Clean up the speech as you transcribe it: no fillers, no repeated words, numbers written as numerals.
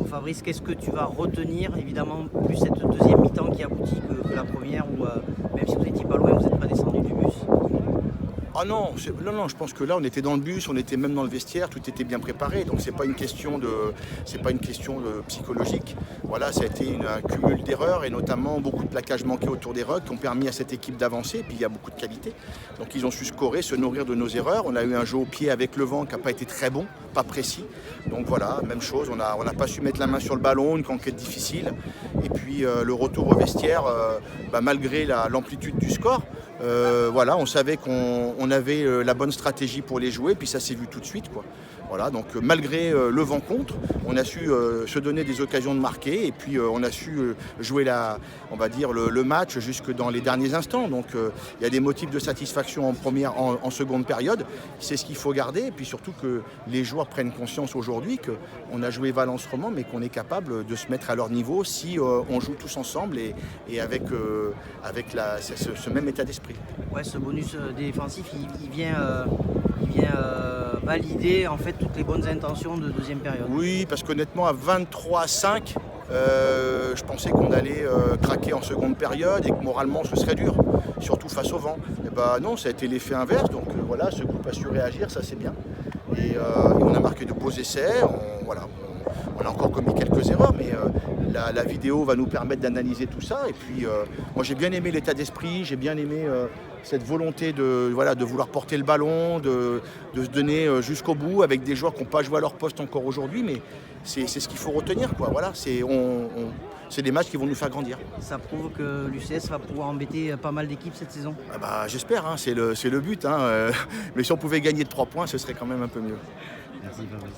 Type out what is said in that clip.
Fabrice, qu'est-ce que tu vas retenir? Évidemment, plus cette deuxième mi-temps qui aboutit que la première, où même si vous n'étiez pas loin, vous n'êtes pas descendu du bus. Ah non, non, je pense que là on était dans le bus, on était même dans le vestiaire, tout était bien préparé, donc c'est pas une question de psychologique. Voilà, ça a été un cumul d'erreurs et notamment beaucoup de plaquages manqués autour des rucks qui ont permis à cette équipe d'avancer. Et puis il y a beaucoup de qualité, donc ils ont su scorer, se nourrir de nos erreurs. On a eu un jeu au pied avec le vent qui n'a pas été très bon, pas précis. Donc voilà, même chose, on n'a pas su mettre la main sur le ballon, une conquête difficile. Et puis le retour au vestiaire, malgré l'amplitude du score. Voilà, on savait qu'on avait la bonne stratégie pour les jouer, puis ça s'est vu tout de suite, quoi. Voilà, donc malgré le vent contre, on a su se donner des occasions de marquer et puis on a su jouer le match jusque dans les derniers instants. Donc il y a des motifs de satisfaction en seconde période. C'est ce qu'il faut garder et puis surtout que les joueurs prennent conscience aujourd'hui qu'on a joué Valence Roman mais qu'on est capable de se mettre à leur niveau si on joue tous ensemble et avec ce même état d'esprit. Ouais, ce bonus défensif, il vient valider en fait toutes les bonnes intentions de deuxième période. Oui, parce qu'honnêtement, à 23-5, je pensais qu'on allait craquer en seconde période et que moralement ce serait dur, surtout face au vent. Et non, ça a été l'effet inverse, donc voilà, ce groupe a su réagir, ça c'est bien. Et on a marqué de beaux essais, on a encore commis quelques erreurs, mais la vidéo va nous permettre d'analyser tout ça. Et puis moi j'ai bien aimé l'état d'esprit, j'ai bien aimé cette volonté de vouloir porter le ballon, de se donner jusqu'au bout avec des joueurs qui n'ont pas joué à leur poste encore aujourd'hui, mais c'est ce qu'il faut retenir, quoi. Voilà, c'est des matchs qui vont nous faire grandir. Ça prouve que l'UCS va pouvoir embêter pas mal d'équipes cette saison. J'espère, hein, c'est le but. Mais si on pouvait gagner de 3 points, ce serait quand même un peu mieux. Merci Fabrice.